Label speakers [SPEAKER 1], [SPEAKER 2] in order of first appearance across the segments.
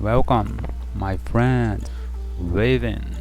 [SPEAKER 1] Welcome, my friend, Raven.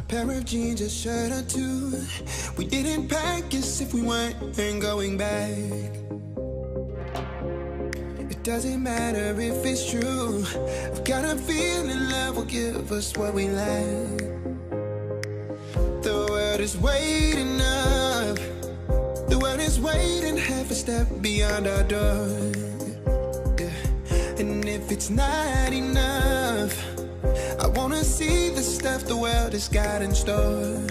[SPEAKER 2] Pair of jeans, a shirt or two. We didn't pack as if we weren't going back. It doesn't matter if it's true. I've got a feeling love will give us what we lack. The world is waiting up. The world is waiting half a step beyond our door. Yeah. And if it's not enough, I wanna see the stuff the world has got in store.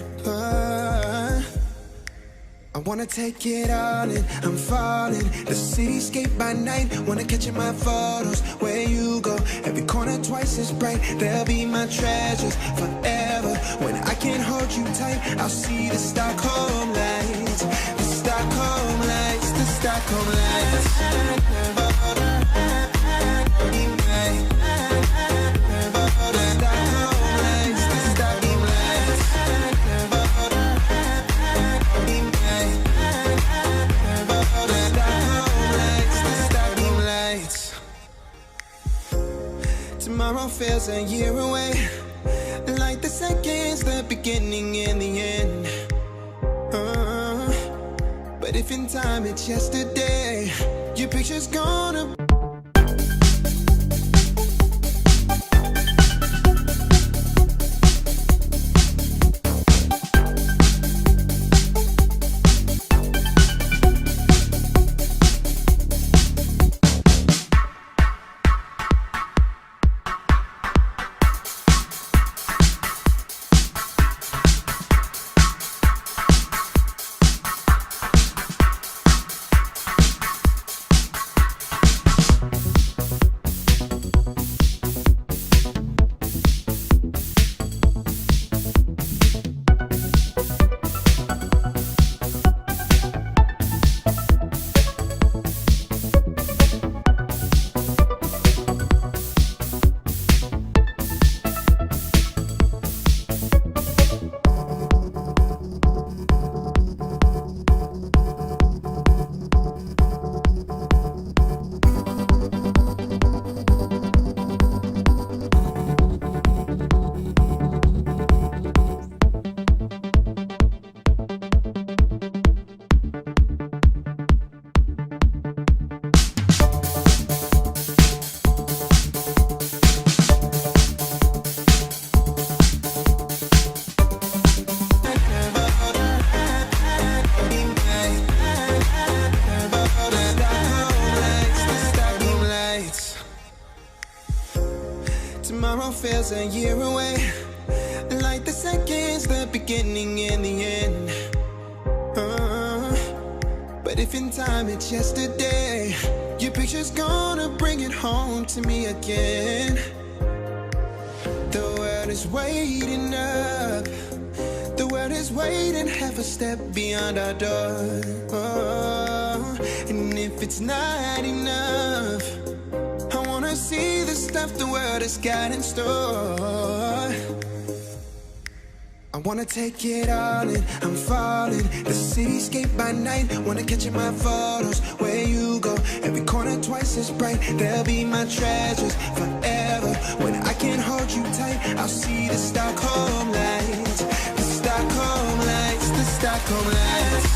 [SPEAKER 2] I wanna take it all in, I'm falling. The cityscape by night, wanna catch in my photos. Where you go, every corner twice as bright. They'll be my treasures forever. When I can't hold you tight, I'll see the Stockholm lights. The Stockholm lights, the Stockholm lights. Tomorrow feels a year away, like the seconds, the beginning and the end. But if in time it's yesterday, your picture's gonna is a year away, like the seconds, the beginning and the end. But if in time it's yesterday, your picture's gonna bring it home to me again. The world is waiting up, the world is waiting half a step beyond our door. And if it's not enough, I wanna see the stuff the world has got in store. I wanna take it all in, I'm falling. The cityscape by night, wanna catch in my photos. Where you go, every corner twice as bright. They'll be my treasures forever. When I can't hold you tight, I'll see the Stockholm lights. The Stockholm lights, the Stockholm lights.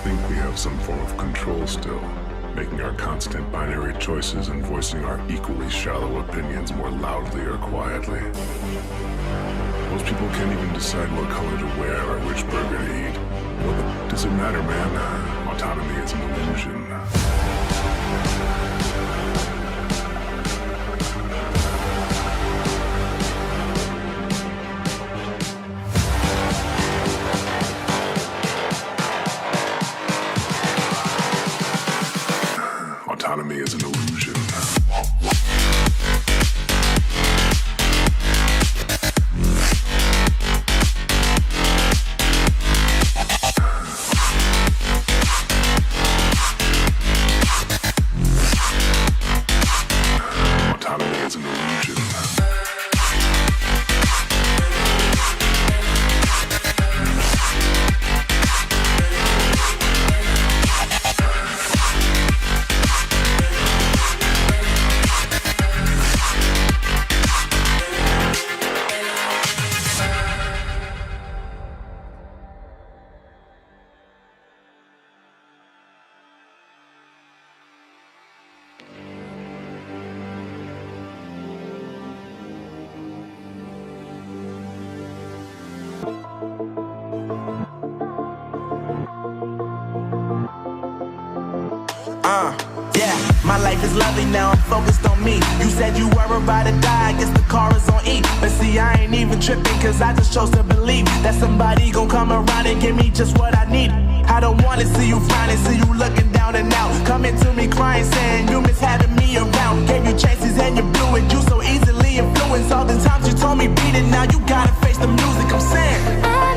[SPEAKER 3] think we have some form of control still, making our constant binary choices and voicing our equally shallow opinions more loudly or quietly. Most people can't even decide what color to wear or which burger to eat. What does it matter, man? Autonomy is an illusion. Autonomy is an illusion. Autonomy is an illusion.
[SPEAKER 4] Yeah, my life is lovely now, I'm focused on me. You said you were about to die, I guess the car is on E. But see, I ain't even tripping, cause I just chose to believe that somebody gon' come around and give me just what I need. I don't wanna see you frowning, see you looking down and out. Coming to me crying, saying you miss having me around. Gave you chances and you blew it, you so easily influenced. All the times you told me beat it, now you gotta face the music, I'm saying